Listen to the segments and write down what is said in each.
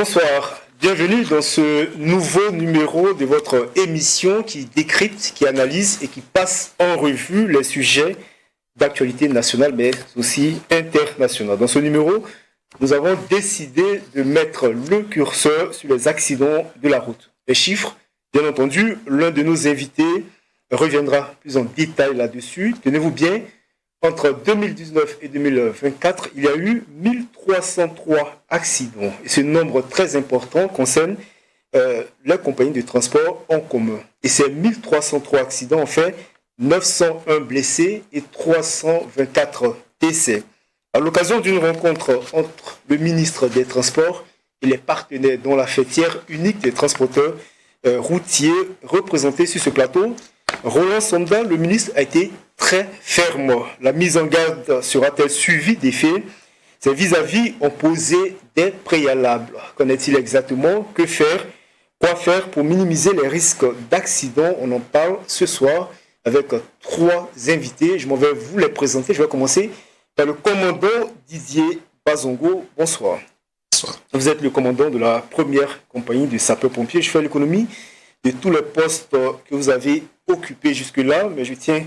Bonsoir, bienvenue dans ce nouveau numéro de votre émission qui décrypte, qui analyse et qui passe en revue les sujets d'actualité nationale mais aussi internationale. Dans ce numéro, nous avons décidé de mettre le curseur sur les accidents de la route. Les chiffres, bien entendu, l'un de nos invités reviendra plus en détail là-dessus. Tenez-vous bien, entre 2019 et 2024, il y a eu 1303 accidents. Et ce nombre très important concerne les compagnies de transport en commun. Et ces 1303 accidents ont fait 901 blessés et 324 décès. À l'occasion d'une rencontre entre le ministre des Transports et les partenaires, dont la fêtière unique des transporteurs routiers représentés sur ce plateau, Roland Sonda, le ministre, a été très ferme. La mise en garde sera-t-elle suivie des faits? Ces vis-à-vis ont posé des préalables. Qu'en est-il exactement? Que faire? Quoi faire pour minimiser les risques d'accident? On en parle ce soir avec trois invités. Je m'en vais vous les présenter. Je vais commencer par le commandant Didier Bazongo. Bonsoir. Bonsoir. Vous êtes le commandant de la première compagnie de sapeurs-pompiers. Je fais l'économie de tous les postes que vous avez occupés jusque-là, mais je tiens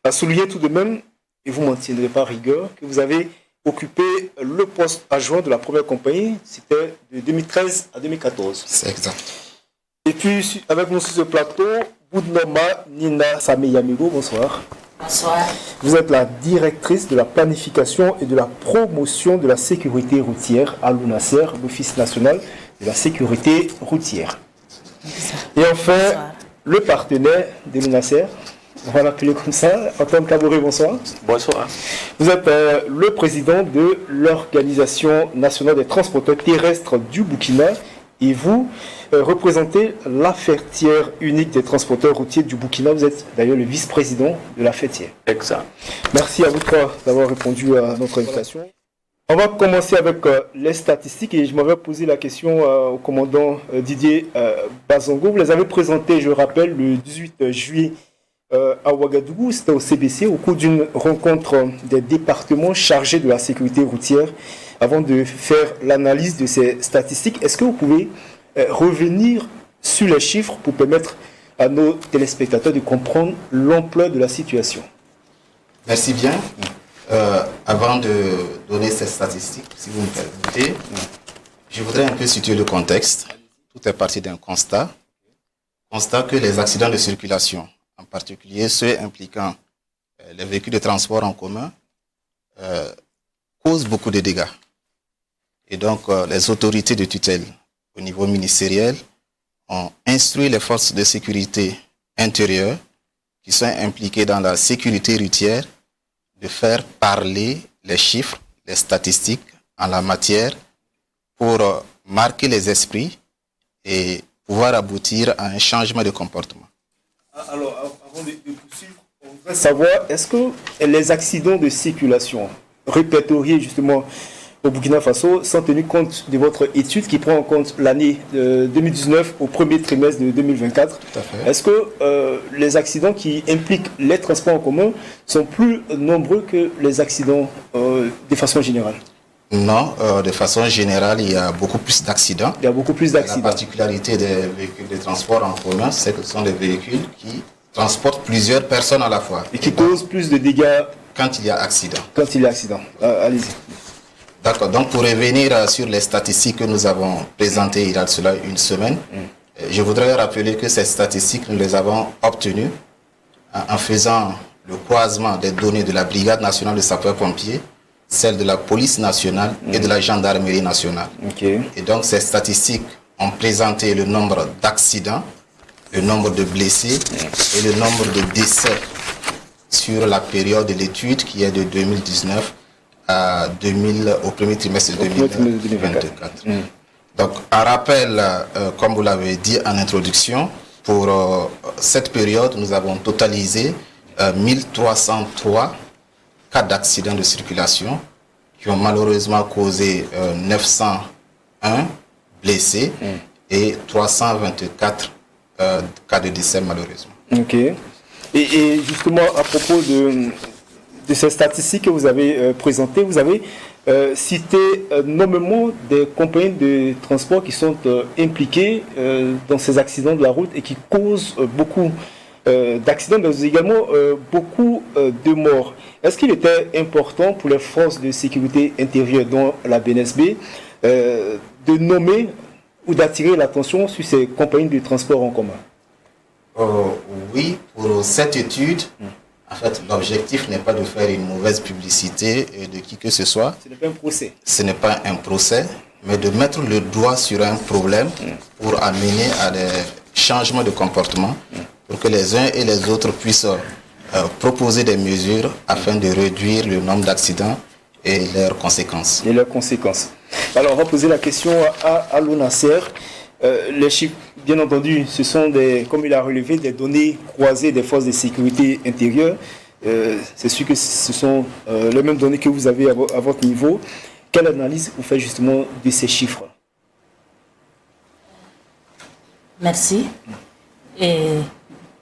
à souligner tout de même, et vous ne m'en tiendrez pas rigueur, que vous avez occupé le poste adjoint de la première compagnie, c'était de 2013 à 2014. C'est exact. Et puis, avec nous sur ce plateau, Boudnoma Nina Sameyamigo, bonsoir. Bonsoir. Vous êtes la directrice de la planification et de la promotion de la sécurité routière à l'UNASER, l'Office national de la sécurité routière. Et enfin, bonsoir. Le partenaire de l'UNASER, on va l'appeler comme ça, Antoine Kaboré, bonsoir. Bonsoir. Vous êtes le président de l'Organisation nationale des transporteurs terrestres du Burkina et vous représentez la fêtière unique des transporteurs routiers du Burkina. Vous êtes d'ailleurs le vice-président de la fêtière. Exact. Merci à vous trois d'avoir répondu à notre invitation. On va commencer avec les statistiques et je m'avais posé la question au commandant Didier Bazongo. Vous les avez présentées, je rappelle, le 18 juillet à Ouagadougou, c'était au CBC, au cours d'une rencontre des départements chargés de la sécurité routière. Avant de faire l'analyse de ces statistiques, est-ce que vous pouvez revenir sur les chiffres pour permettre à nos téléspectateurs de comprendre l'ampleur de la situation? Merci bien. Avant de donner ces statistiques, si vous me permettez, je voudrais un peu situer le contexte. Tout est parti d'un constat que les accidents de circulation, en particulier ceux impliquant les véhicules de transport en commun, causent beaucoup de dégâts. Et donc, les autorités de tutelle au niveau ministériel ont instruit les forces de sécurité intérieure qui sont impliquées dans la sécurité routière de faire parler les chiffres, les statistiques en la matière pour marquer les esprits et pouvoir aboutir à un changement de comportement. Alors, avant de poursuivre, on voudrait savoir, est-ce que les accidents de circulation répertoriés justement au Burkina Faso sont tenus compte de votre étude qui prend en compte l'année 2019 au premier trimestre de 2024. Tout à fait. Est-ce que les accidents qui impliquent les transports en commun sont plus nombreux que les accidents de façon générale? Non, de façon générale, il y a beaucoup plus d'accidents. Il y a beaucoup plus d'accidents. La particularité des véhicules de transport en commun, c'est que ce sont des véhicules qui transportent plusieurs personnes à la fois. Et qui causent plus de dégâts quand il y a accident. Quand il y a accident. Allez-y. D'accord, donc pour revenir sur les statistiques que nous avons présentées il y a de cela une semaine, je voudrais rappeler que ces statistiques, nous les avons obtenues en faisant le croisement des données de la Brigade nationale de sapeurs-pompiers, celle de la police nationale et de la gendarmerie nationale. Okay. Et donc ces statistiques ont présenté le nombre d'accidents, le nombre de blessés et le nombre de décès sur la période de l'étude qui est de 2019 au premier trimestre de 2024. Donc, en rappel, comme vous l'avez dit en introduction, pour cette période, nous avons totalisé 1303 cas d'accidents de circulation qui ont malheureusement causé 901 blessés et 324 cas de décès malheureusement. Ok. Et justement, à propos de ces statistiques que vous avez présentées, vous avez citer nommément des compagnies de transport qui sont impliquées dans ces accidents de la route et qui causent beaucoup d'accidents, mais également beaucoup de morts. Est-ce qu'il était important pour les forces de sécurité intérieure, dont la BNSB, de nommer ou d'attirer l'attention sur ces compagnies de transport en commun? Oui, pour cette étude, en fait, l'objectif n'est pas de faire une mauvaise publicité de qui que ce soit. Ce n'est pas un procès. Ce n'est pas un procès, mais de mettre le doigt sur un problème pour amener à des changements de comportement, pour que les uns et les autres puissent proposer des mesures afin de réduire le nombre d'accidents et leurs conséquences. Alors, on va poser la question à Nasser. Les chiffres, bien entendu, ce sont des, comme il a relevé, des données croisées des forces de sécurité intérieure. C'est sûr que ce sont les mêmes données que vous avez à votre niveau. Quelle analyse vous faites justement de ces chiffres? Merci. Et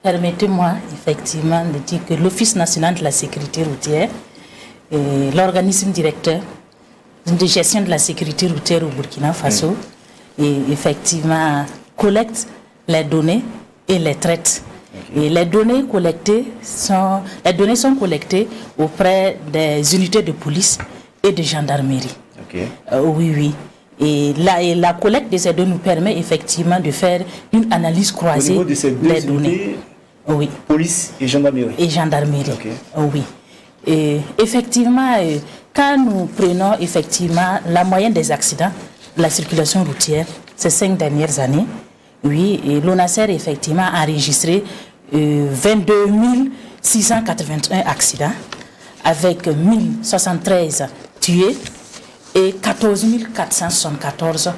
permettez-moi effectivement de dire que l'Office national de la sécurité routière est l'organisme directeur de gestion de la sécurité routière au Burkina Faso et effectivement collecte les données et les traite. Et les données sont collectées auprès des unités de police et de gendarmerie. Oui. Et la collecte de ces données nous permet effectivement de faire une analyse croisée au niveau de ces deux des données. Oui. Police et gendarmerie. Oui. Et effectivement, quand nous prenons effectivement la moyenne des accidents de la circulation routière ces 5 dernières années, oui, et l'ONASER effectivement a enregistré 22 681 accidents avec 1073 tués et 14 474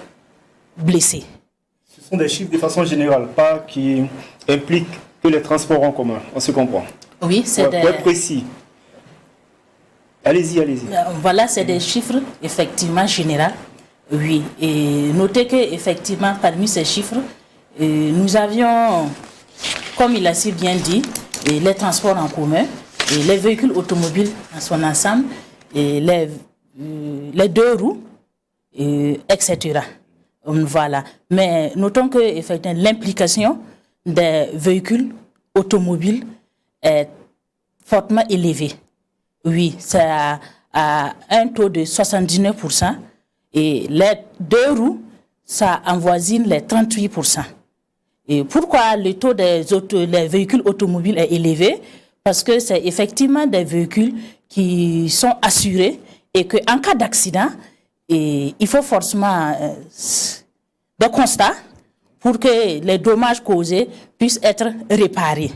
blessés. Ce sont des chiffres de façon générale, pas qui impliquent que les transports en commun, on se comprend. Oui, c'est pour être précis. Allez-y. Voilà, c'est des chiffres effectivement généraux. Oui, et notez que effectivement parmi ces chiffres, nous avions, comme il a si bien dit, les transports en commun, et les véhicules automobiles en son ensemble, et les deux roues, etc. Voilà. Mais notons que effectivement l'implication des véhicules automobiles est fortement élevée. Oui, c'est à un taux de 79%. Et les deux roues, ça avoisine les 38%. Et pourquoi le taux des véhicules automobiles est élevé? Parce que c'est effectivement des véhicules qui sont assurés et qu'en cas d'accident, il faut forcément des constats pour que les dommages causés puissent être réparés.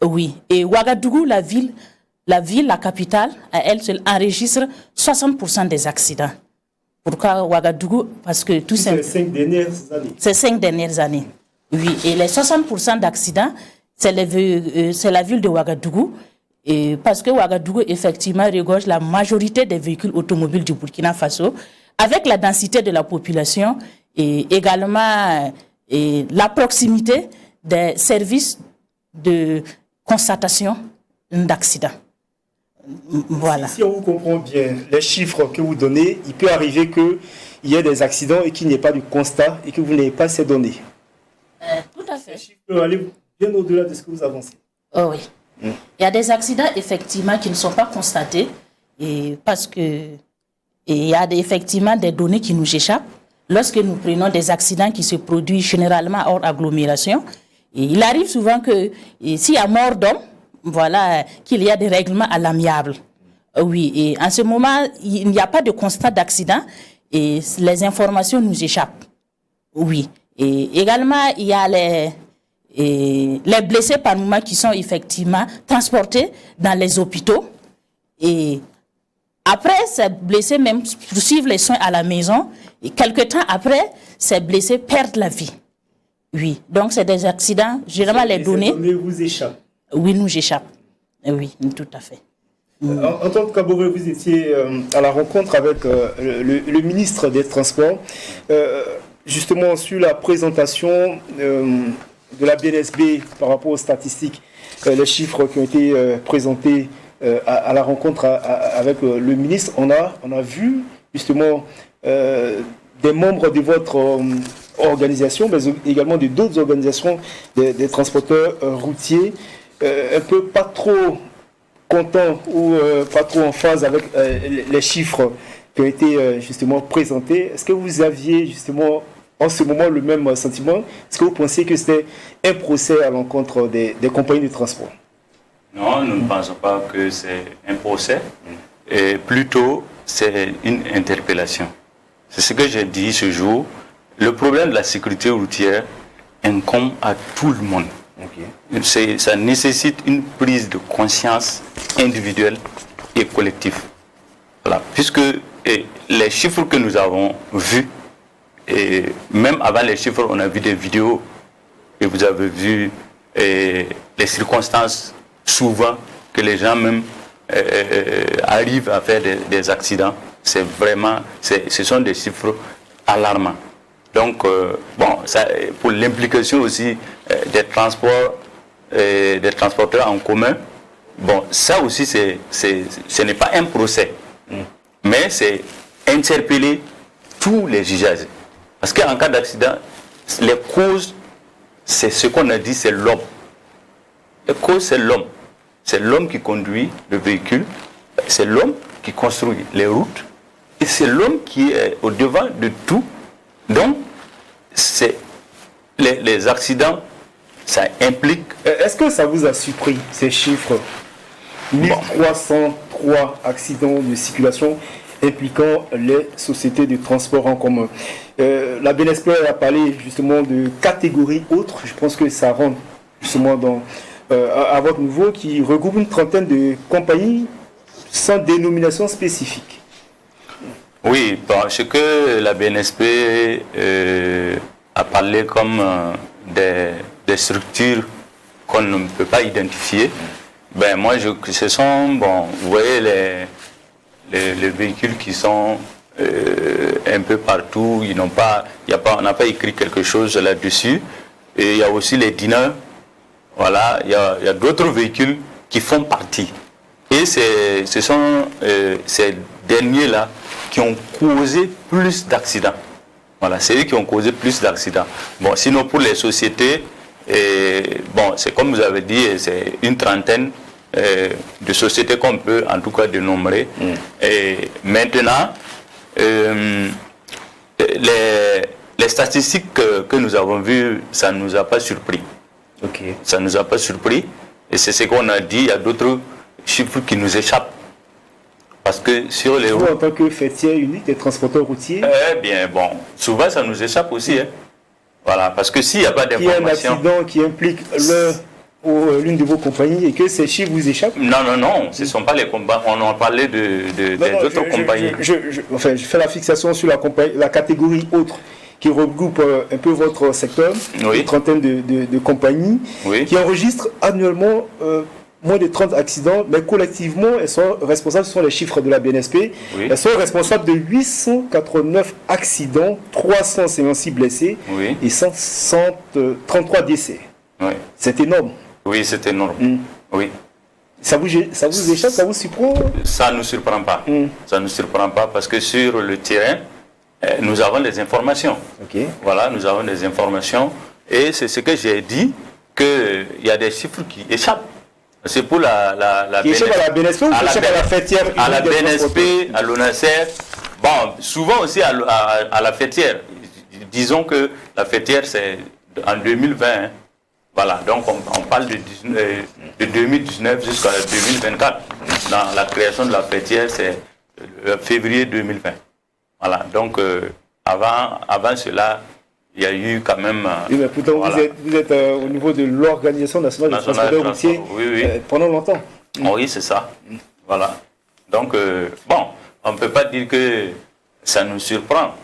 Oui. Et Ouagadougou, la capitale, à elle seule, enregistre 60% des accidents. Pourquoi Ouagadougou? Parce que tout ces 5 dernières années. Ces 5 dernières années. Oui. Et les 60% d'accidents, c'est la ville de Ouagadougou. Et parce que Ouagadougou, effectivement, regorge la majorité des véhicules automobiles du Burkina Faso, avec la densité de la population et également la proximité des services de constatation d'accidents. Voilà. Si on vous comprend bien, les chiffres que vous donnez, il peut arriver qu'il y ait des accidents et qu'il n'y ait pas de constat et que vous n'ayez pas ces données. Tout à fait. Les chiffres peuvent aller bien au-delà de ce que vous avancez. Oh oui. Il y a des accidents effectivement qui ne sont pas constatés et parce que il y a effectivement des données qui nous échappent. Lorsque nous prenons des accidents qui se produisent généralement hors agglomération, et il arrive souvent que s'il y a mort d'homme, voilà, qu'il y a des règlements à l'amiable. Oui, et en ce moment, il n'y a pas de constat d'accident et les informations nous échappent. Oui, et également, il y a les blessés par moment qui sont effectivement transportés dans les hôpitaux. Et après, ces blessés même poursuivent les soins à la maison. Et quelque temps après, ces blessés perdent la vie. Oui, donc c'est des accidents. Généralement, les données vous échappent. Oui, nous échappent. Oui, tout à fait. En tant que Caboret, vous étiez à la rencontre avec le ministre des Transports, justement sur la présentation de la BNSB par rapport aux statistiques, les chiffres qui ont été présentés à la rencontre avec le ministre. On a vu justement des membres de votre organisation, mais également de d'autres organisations des transporteurs routiers, un peu pas trop contents ou pas trop en phase avec les chiffres qui ont été justement présentés. Est-ce que vous aviez justement en ce moment le même sentiment? Est-ce que vous pensez que c'était un procès à l'encontre des compagnies de transport? Non, nous ne pensons pas que c'est un procès. Et plutôt, c'est une interpellation. C'est ce que j'ai dit ce jour. Le problème de la sécurité routière incombe à tout le monde. Okay. Ça nécessite une prise de conscience individuelle et collective. Voilà. Puisque les chiffres que nous avons vus, et même avant les chiffres, on a vu des vidéos et vous avez vu les circonstances souvent que les gens même arrivent à faire des accidents. C'est vraiment, ce sont des chiffres alarmants. Donc, pour l'implication aussi des transporteurs en commun, bon, ça aussi, ce n'est pas un procès, mais c'est interpeller tous les usagers. Parce qu'en cas d'accident, les causes, c'est ce qu'on a dit, c'est l'homme. Les causes, c'est l'homme. C'est l'homme qui conduit le véhicule, c'est l'homme qui construit les routes, et c'est l'homme qui est au devant de tout. Donc, les accidents, ça implique... Est-ce que ça vous a surpris, ces chiffres? 1303 accidents de circulation impliquant les sociétés de transport en commun. La BNSP a parlé justement de catégories autres. Je pense que ça rentre justement à votre niveau, qui regroupe une trentaine de compagnies sans dénomination spécifique. Oui, parce que la BNSP a parlé comme des structures qu'on ne peut pas identifier. Ben moi, ce sont, bon, vous voyez les véhicules qui sont un peu partout. On n'a pas écrit quelque chose là-dessus. Et il y a aussi les diners. Voilà, il y a d'autres véhicules qui font partie. Et ce sont ces derniers-là qui ont causé plus d'accidents. Voilà, c'est eux qui ont causé plus d'accidents. Bon, sinon pour les sociétés, bon, c'est comme vous avez dit, c'est une trentaine de sociétés qu'on peut en tout cas dénombrer. Et maintenant, les statistiques que nous avons vues, ça ne nous a pas surpris. Okay. Ça ne nous a pas surpris. Et c'est ce qu'on a dit, il y a d'autres chiffres qui nous échappent. Parce que sur les routes... En tant que fêtière unique des transporteurs routiers... Eh bien, bon, souvent ça nous échappe aussi. Hein. Voilà, parce que s'il n'y a pas d'information... Il y a un accident qui implique l'une de vos compagnies et que ces chiffres vous échappent? Non, ce ne sont pas les compagnies. On en parlait des autres compagnies. Je fais la fixation sur la catégorie autre, qui regroupe un peu votre secteur, oui. Une trentaine de compagnies, oui. Qui enregistrent annuellement moins de 30 accidents, mais collectivement, elles sont responsables, ce sont les chiffres de la BNSP, oui. Elles sont responsables de 889 accidents, 356 blessés, oui. Et 133 décès. Oui. C'est énorme. Oui, c'est énorme. Oui. Ça vous échappe, ça vous surprend? Ça ne nous surprend pas. Ça ne nous surprend pas parce que sur le terrain, nous avons des informations. Okay. Voilà, nous avons des informations. Et c'est ce que j'ai dit, qu'il y a des chiffres qui échappent. C'est pour la BNSP, à la BNSP ou à la fêtière? À la BNSP, à l'ONACEF. Bon, souvent aussi à la fêtière. Disons que la fêtière, c'est en 2020. Hein. Voilà, donc on parle de 2019 jusqu'à 2024. Dans la création de la fêtière, c'est février 2020. Voilà, donc avant cela, il y a eu quand même... Oui, mais pourtant, voilà. vous êtes au niveau de l'Organisation nationale des transporteurs routiers pendant longtemps. Oui, c'est ça. Voilà. Donc, bon, on ne peut pas dire que ça nous surprend.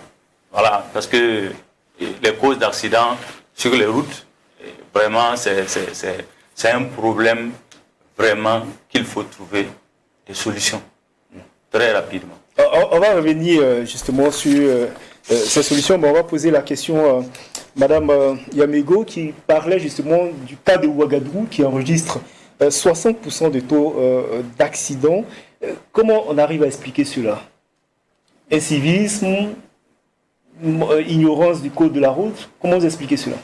Voilà, parce que les causes d'accidents sur les routes, vraiment, c'est un problème vraiment qu'il faut trouver des solutions très rapidement. On va revenir justement sur ces solutions, mais on va poser la question à Madame Yamego qui parlait justement du cas de Ouagadougou qui enregistre 60% de taux d'accidents. Comment on arrive à expliquer cela? incivisme, ignorance du code de la route. Comment vous expliquez cela?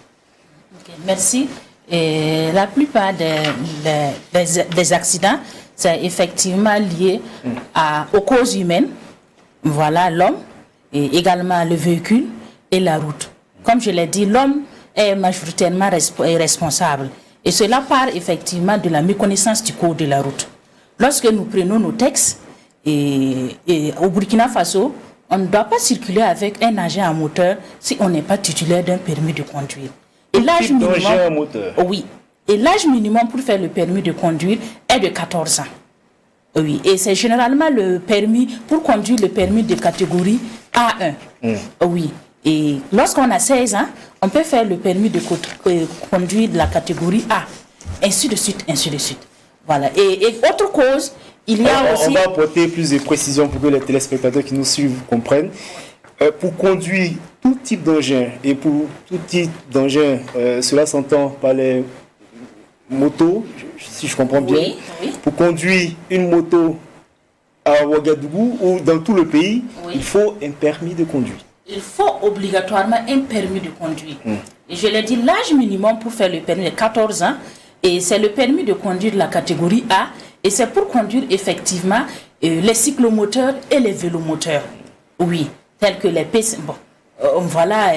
Merci. Et la plupart des accidents, c'est effectivement lié aux causes humaines. Voilà, l'homme, et également le véhicule et la route. Comme je l'ai dit, l'homme est majoritairement responsable. Et cela part effectivement de la méconnaissance du code de la route. Lorsque nous prenons nos textes, et au Burkina Faso, on ne doit pas circuler avec un engin à moteur si on n'est pas titulaire d'un permis de conduire. Et l'âge minimum, oui. Et l'âge minimum pour faire le permis de conduire est de 14 ans. Oui. Et c'est généralement le permis pour conduire le permis de catégorie A1. Oui. Et lorsqu'on a 16 ans, on peut faire le permis de conduire de la catégorie A. Ainsi de suite, ainsi de suite. Voilà. Et autre cause, il y a aussi... On va apporter plus de précisions pour que les téléspectateurs qui nous suivent comprennent. Pour conduire tout type d'engin, et pour tout type d'engin, cela s'entend par les motos, si je comprends bien. Oui, oui. Pour conduire une moto à Ouagadougou ou dans tout le pays, oui, il faut un permis de conduire. Il faut obligatoirement un permis de conduire. Et je l'ai dit, l'âge minimum pour faire le permis est 14 ans. Et c'est le permis de conduire de la catégorie A. Et c'est pour conduire effectivement les cyclomoteurs et les vélomoteurs. Oui, tels que les PC. Bon, voilà.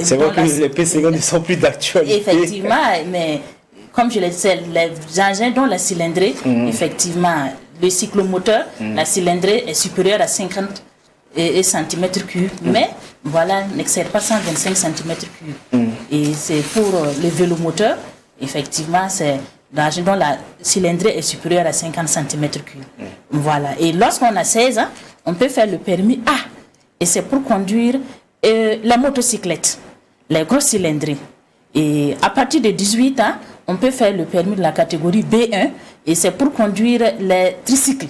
C'est vrai que les PC ne sont plus d'actualité. Effectivement, mais comme je l'ai dit, c'est les engins dont la cylindrée, effectivement, le cyclomoteur, la cylindrée est supérieure à 50 cm3, mais voilà, n'excède pas 125 cm3. Et c'est pour le vélomoteur, effectivement, c'est l'engin dont la cylindrée est supérieure à 50 cm3. Voilà. Et lorsqu'on a 16 ans, on peut faire le permis A. Et c'est pour conduire la motocyclette, les grosses cylindrées. Et à partir de 18 ans, on peut faire le permis de la catégorie B1. Et c'est pour conduire les tricycles.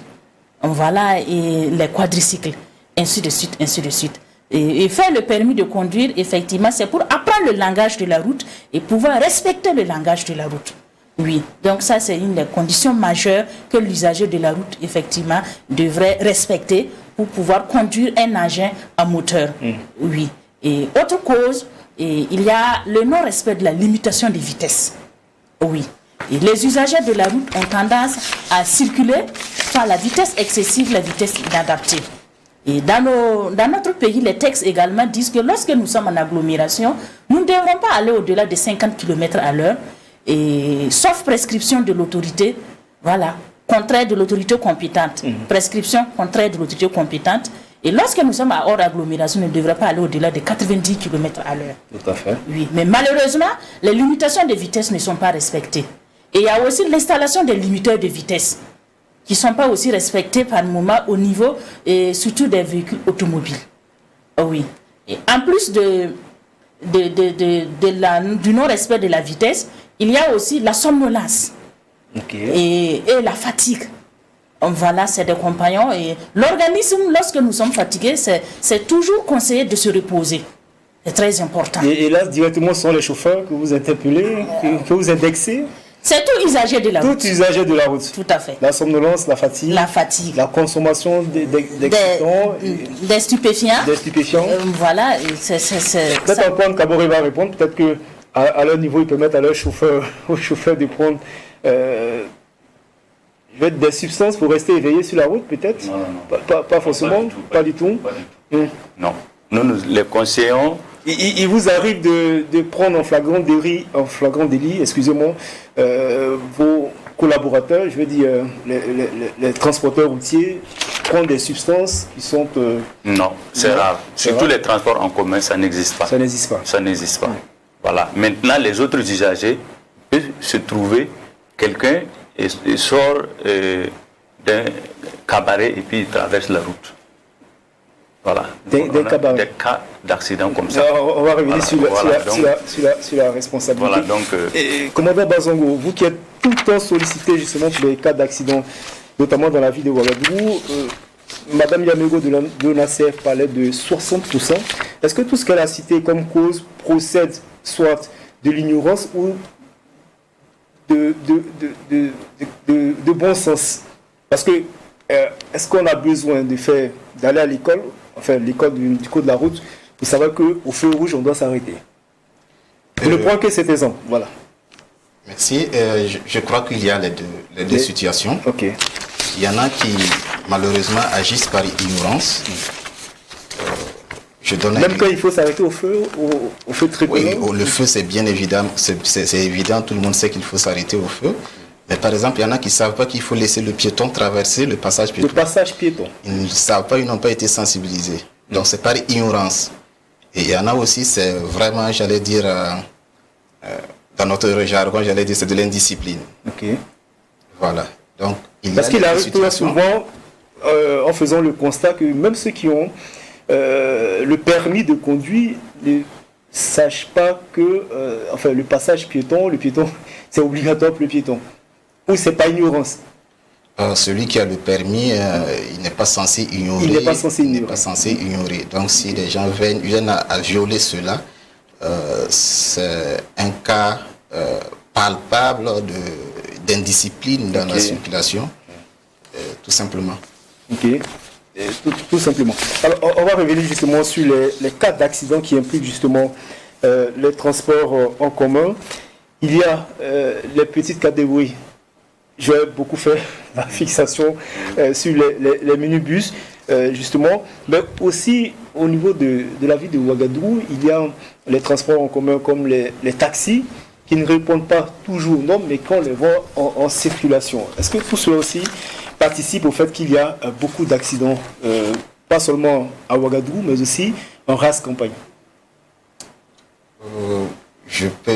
Voilà, et les quadricycles. Ainsi de suite, ainsi de suite. Et faire le permis de conduire, effectivement, c'est pour apprendre le langage de la route et pouvoir respecter le langage de la route. Oui, donc ça, c'est une des conditions majeures que l'usager de la route, effectivement, devrait respecter pour pouvoir conduire un engin à moteur. Oui. Et autre cause, il y a le non-respect de la limitation de vitesse. Oui. Et les usagers de la route ont tendance à circuler par la vitesse excessive, la vitesse inadaptée. Et dans notre pays, les textes également disent que lorsque nous sommes en agglomération, nous ne devrons pas aller au-delà de 50 km à l'heure, et sauf prescription de l'autorité, voilà, contraire de l'autorité compétente. Prescription contraire de l'autorité compétente. Et lorsque nous sommes hors agglomération, nous ne devrions pas aller au-delà de 90 km à l'heure. Tout à fait. Oui, mais malheureusement, les limitations de vitesse ne sont pas respectées. Et il y a aussi l'installation des limiteurs de vitesse qui ne sont pas aussi respectés par le moment au niveau, et surtout des véhicules automobiles. Oh oui. Et en plus du non-respect de la vitesse, il y a aussi la somnolence et la fatigue. Voilà, c'est des compagnons. Et l'organisme, lorsque nous sommes fatigués, c'est toujours conseillé de se reposer. C'est très important. Et là, directement, ce sont les chauffeurs que vous interpellez, que vous indexez? C'est tout usager de la route. Tout usager de la route. Tout à fait. La somnolence, la fatigue. La consommation d'excitants. Des stupéfiants. Voilà. Peut-être Antoine Kaboré va répondre. Peut-être qu'à leur niveau, ils permettent à leur chauffeur, aux chauffeurs de prendre des substances pour rester éveillés sur la route, peut-être. Non. Pas forcément. Pas du tout. Non. Nous les conseillons. Il vous arrive de prendre en flagrant délit, excusez-moi, vos collaborateurs, je veux dire les transporteurs routiers, prendre des substances qui sont... Non, c'est rare. Surtout les transports en commun, ça n'existe pas. Ça n'existe pas. Ça n'existe pas. Voilà. Maintenant, les autres usagers peuvent se trouver quelqu'un et sort d'un cabaret et puis il traverse la route. Voilà. Des cas d'accident comme ça. On va revenir sur la responsabilité. Voilà, donc, commandant Bazongo, vous qui êtes tout le temps sollicité justement pour les cas d'accident, notamment dans la ville de Ouagadougou, Madame Yamego de l'ONACEF parlait de 60%. Est-ce que tout ce qu'elle a cité comme cause procède soit de l'ignorance ou de bon sens? Parce que est-ce qu'on a besoin d'aller à l'école enfin l'école du code de la route, vous savez qu'au feu rouge, on doit s'arrêter. Je ne prends que cet exemple, voilà. Merci. Je crois qu'il y a les deux situations. Ok. Il y en a qui, malheureusement, agissent par ignorance. Même quand il faut s'arrêter au feu tricolore. Oui, le feu, c'est bien évident. C'est évident, tout le monde sait qu'il faut s'arrêter au feu. Mais par exemple, il y en a qui ne savent pas qu'il faut laisser le piéton traverser le passage piéton. Le passage piéton. Ils ne savent pas, ils n'ont pas été sensibilisés. Donc, c'est par ignorance. Et il y en a aussi, c'est vraiment, j'allais dire, dans notre jargon, j'allais dire, c'est de l'indiscipline. Ok. Voilà. Donc, parce qu'il arrive très souvent, en faisant le constat que même ceux qui ont le permis de conduire ne sachent pas que enfin, le passage piéton, c'est obligatoire pour le piéton. Ou c'est pas ignorance. Celui qui a le permis, il n'est pas censé ignorer. Il n'est pas censé ignorer. Il n'est pas censé ignorer. Donc, si les gens viennent à violer cela, c'est un cas palpable d'indiscipline dans la circulation, tout simplement. Ok, tout simplement. Alors, on va revenir justement sur les cas d'accidents qui impliquent justement les transports en commun. Il y a les petites catégories. Je vais beaucoup faire la fixation sur les minibus, justement, mais aussi au niveau de la ville de Ouagadougou, il y a les transports en commun comme les taxis qui ne répondent pas toujours aux normes, mais qu'on les voit en circulation. Est-ce que tout cela aussi participe au fait qu'il y a beaucoup d'accidents, pas seulement à Ouagadougou, mais aussi en race campagne? Je peux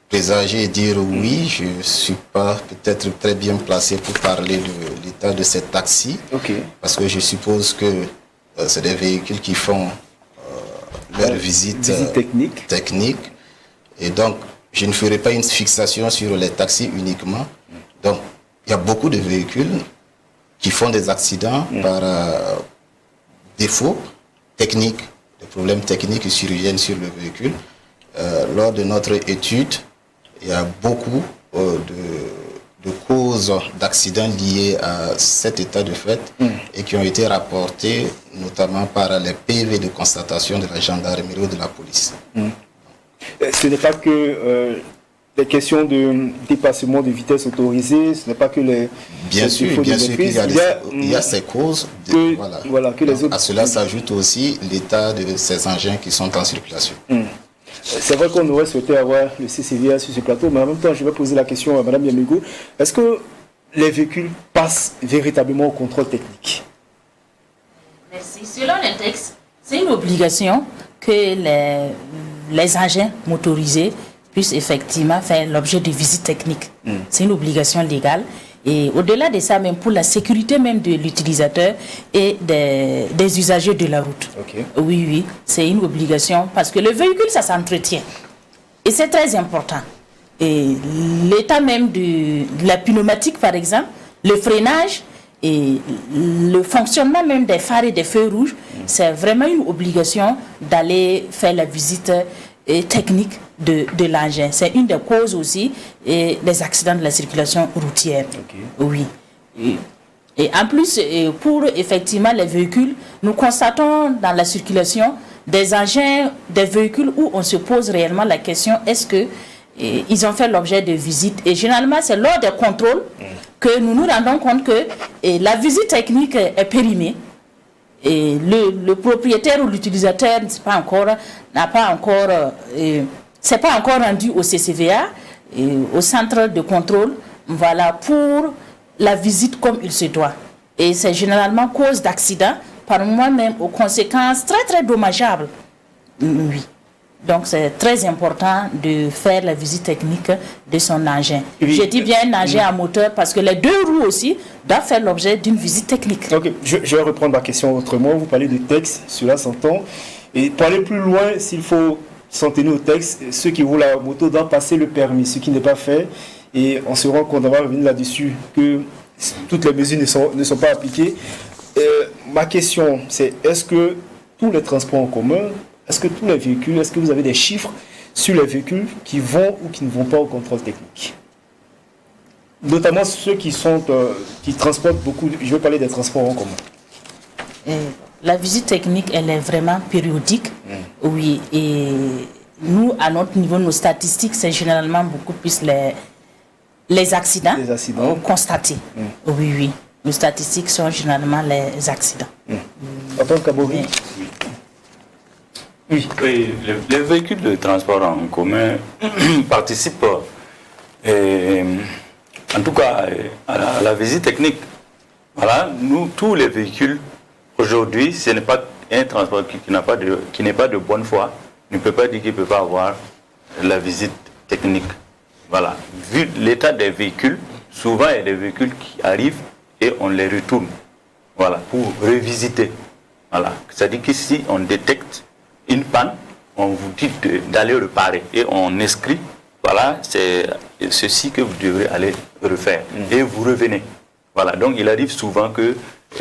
présager et dire oui, je ne suis pas peut-être très bien placé pour parler de l'état de ces taxis, parce que je suppose que c'est des véhicules qui font leur visite technique. Et donc, je ne ferai pas une fixation sur les taxis uniquement. Donc, il y a beaucoup de véhicules qui font des accidents par défaut technique, des problèmes techniques qui surviennent sur le véhicule. Lors de notre étude, il y a beaucoup de causes d'accidents liées à cet état de fait et qui ont été rapportées notamment par les PV de constatation de la gendarmerie ou de la police. Ce n'est pas que les questions de dépassement de vitesse autorisée, ce n'est pas que les... Bien sûr qu'il y a ces causes. À cela s'ajoute aussi l'état de ces engins qui sont en circulation. C'est vrai qu'on aurait souhaité avoir le CCVA sur ce plateau, mais en même temps, je vais poser la question à Mme Yamigo. Est-ce que les véhicules passent véritablement au contrôle technique? Merci. Selon le texte, c'est une obligation que les engins motorisés puissent effectivement faire l'objet de visites techniques. C'est une obligation légale. Et au-delà de ça, même pour la sécurité même de l'utilisateur et des usagers de la route. Oui, c'est une obligation parce que le véhicule, ça s'entretient. Et c'est très important. Et l'état même de la pneumatique, par exemple, le freinage et le fonctionnement même des phares et des feux rouges, c'est vraiment une obligation d'aller faire la visite technique de l'engin. C'est une des causes aussi des accidents de la circulation routière. Oui. Et en plus, pour effectivement les véhicules, nous constatons dans la circulation des engins, des véhicules où on se pose réellement la question, est-ce que ils ont fait l'objet de visites? Et généralement, c'est lors des contrôles que nous nous rendons compte que la visite technique est périmée. Et le propriétaire ou l'utilisateur c'est pas encore rendu au CCVA, au centre de contrôle, voilà, pour la visite comme il se doit. Et c'est généralement cause d'accident, par moi-même aux conséquences très très dommageables. Oui. Donc c'est très important de faire la visite technique de son engin. Je dis bien un engin à moteur parce que les deux roues aussi doivent faire l'objet d'une visite technique. Je vais reprendre ma question autrement. Vous parlez de texte, cela s'entend. Et pour aller plus loin, s'il faut s'en tenir au texte, ceux qui roulent la moto doivent passer le permis, ce qui n'est pas fait. Et on se rend compte, on va revenir là-dessus, que toutes les mesures ne sont pas appliquées. Ma question, c'est est-ce que tous les transports en commun, est-ce que tous les véhicules, est-ce que vous avez des chiffres sur les véhicules qui vont ou qui ne vont pas au contrôle technique? Notamment ceux qui transportent beaucoup, je vais parler des transports en commun. La visite technique, elle est vraiment périodique. Oui, et nous, à notre niveau, nos statistiques, c'est généralement beaucoup plus les accidents, constatés. Oui. Nos statistiques sont généralement les accidents. En tant qu'Abori. Oui, les véhicules de transport en commun participent, en tout cas, à la visite technique. Voilà, nous, tous les véhicules, aujourd'hui, ce n'est pas un transport qui n'est pas de bonne foi, ne peut pas dire qu'il ne peut pas avoir la visite technique. Voilà, vu l'état des véhicules, souvent il y a des véhicules qui arrivent et on les retourne, voilà, pour revisiter. Voilà, c'est-à-dire qu'ici on détecte une panne, on vous dit d'aller réparer et on inscrit, voilà, c'est ceci que vous devrez aller refaire et vous revenez. Voilà, donc il arrive souvent que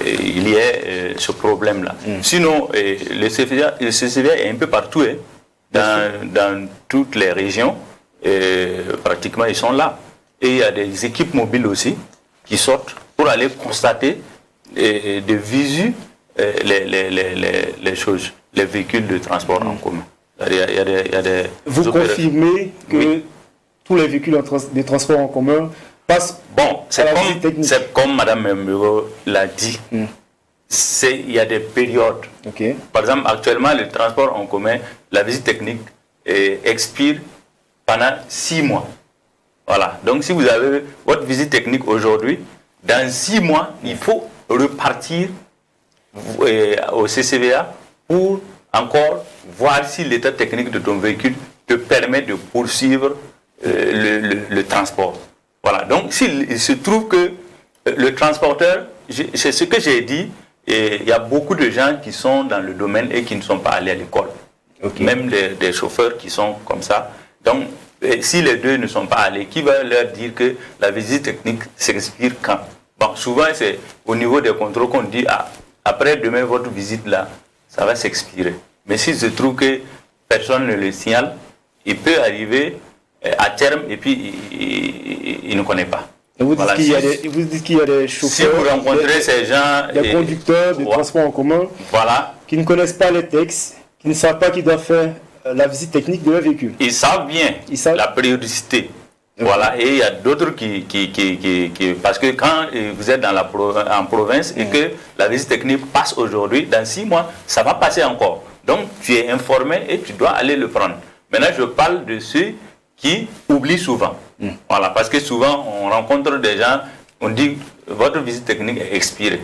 il y ait ce problème-là. Sinon, le CCVA est un peu partout, dans toutes les régions, pratiquement ils sont là. Et il y a des équipes mobiles aussi qui sortent pour aller constater de visu les choses, les véhicules de transport en commun. Il y a des Vous confirmez que tous les véhicules de transport en commun passent c'est comme Mme Mbego l'a dit. Il y a des périodes. Par exemple, actuellement, le transport en commun, la visite technique expire pendant 6 mois. Voilà. Donc, si vous avez votre visite technique aujourd'hui, dans 6 mois, il faut repartir au CCVA pour encore voir si l'état technique de ton véhicule te permet de poursuivre le transport. Voilà. Donc, s'il se trouve que le transporteur, c'est ce que j'ai dit, et il y a beaucoup de gens qui sont dans le domaine et qui ne sont pas allés à l'école. Même des chauffeurs qui sont comme ça. Donc, si les deux ne sont pas allés, qui va leur dire que la visite technique s'expire quand? Bon, souvent, c'est au niveau des contrôles qu'on dit, après demain, votre visite là, ça va s'expirer. Mais s'il se trouve que personne ne le signale, il peut arriver à terme et puis il ne connaît pas. Et vous dites qu'il y a des chauffeurs, si vous rencontrez ces gens, des conducteurs de transport en commun, qui ne connaissent pas les textes, qui ne savent pas qu'ils doivent faire la visite technique de leur véhicule. Ils savent bien la périodicité. Voilà, et il y a d'autres qui parce que quand vous êtes en province et que la visite technique passe aujourd'hui, dans 6 mois, ça va passer encore. Donc, tu es informé et tu dois aller le prendre. Maintenant, je parle de ceux qui oublient souvent. Voilà, parce que souvent, on rencontre des gens, on dit, votre visite technique est expirée.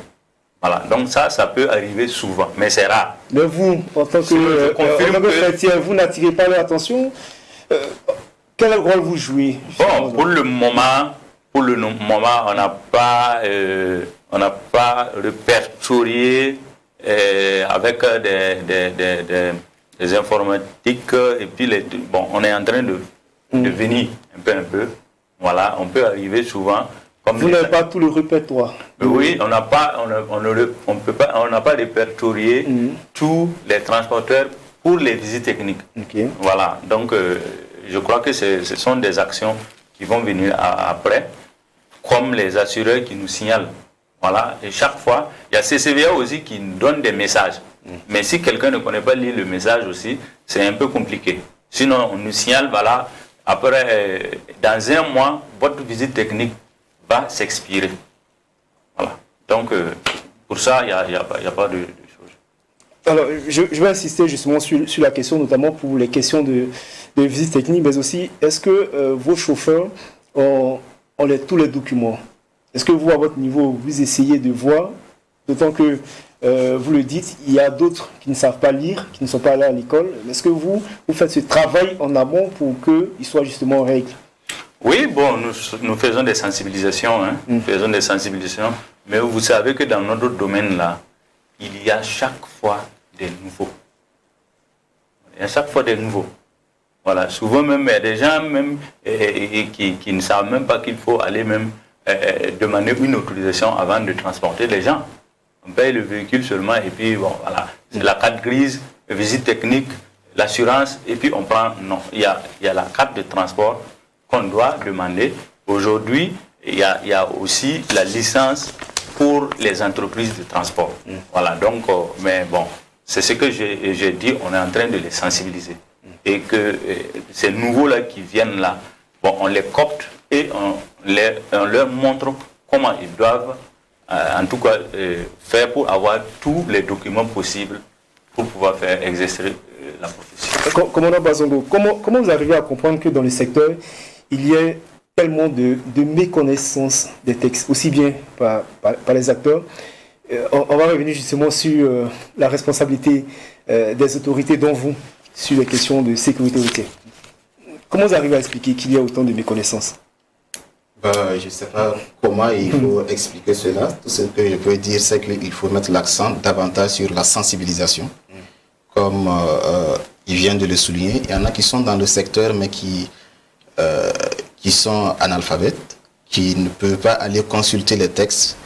Voilà, donc ça peut arriver souvent, mais c'est rare. Mais vous, en tant que chrétien, vous n'attirez pas leur attention. Quel rôle vous jouez? Bon, pour le moment, on n'a pas répertorié avec des informatiques et puis on est en train de venir un peu. Voilà, on peut arriver souvent. Vous n'avez pas tout le répertoire. Oui, on n'a pas répertorié tous les transporteurs pour les visites techniques. Voilà, donc je crois que ce sont des actions qui vont venir après, comme les assureurs qui nous signalent. Voilà, et chaque fois, il y a CCVA aussi qui nous donne des messages. Mais si quelqu'un ne connaît pas lire le message aussi, c'est un peu compliqué. Sinon, on nous signale, voilà, après, dans 1 mois, votre visite technique va s'expirer. Voilà. Donc, pour ça, il n'y a pas de choses. Alors, je vais insister justement sur la question, notamment pour les questions de visite technique, mais aussi, est-ce que vos chauffeurs ont tous les documents? Est-ce que vous, à votre niveau, vous essayez de voir, d'autant que, vous le dites, il y a d'autres qui ne savent pas lire, qui ne sont pas allés à l'école. Est-ce que vous faites ce travail en amont pour qu'ils soient justement en règle? Oui, bon, nous faisons des sensibilisations, nous faisons des sensibilisations, mais vous savez que dans notre domaine-là, il y a chaque fois des nouveaux. Il y a chaque fois des nouveaux. Voilà, souvent même, il y a des gens même qui ne savent même pas qu'il faut aller même demander une autorisation avant de transporter les gens. On paye le véhicule seulement et puis bon, voilà, c'est la carte grise, visite technique, l'assurance et puis on prend, non, il y a la carte de transport qu'on doit demander. Aujourd'hui, il y a aussi la licence pour les entreprises de transport. Voilà, donc, mais bon, c'est ce que j'ai dit, on est en train de les sensibiliser. Et que ces nouveaux-là qui viennent là, bon, on les copte et on leur montre comment ils doivent, en tout cas, faire pour avoir tous les documents possibles pour pouvoir faire exercer la profession. Commandant Bazongo, comment vous arrivez à comprendre que dans le secteur, il y a tellement de méconnaissance des textes, aussi bien par les acteurs? On va revenir justement sur la responsabilité des autorités, dont vous, sur les questions de sécurité routière. Comment vous arrivez à expliquer qu'il y a autant de méconnaissance? Je ne sais pas comment il faut expliquer cela. Tout ce que je peux dire, c'est qu'il faut mettre l'accent davantage sur la sensibilisation. Comme il vient de le souligner, il y en a qui sont dans le secteur, mais qui sont analphabètes, qui ne peuvent pas aller consulter les textes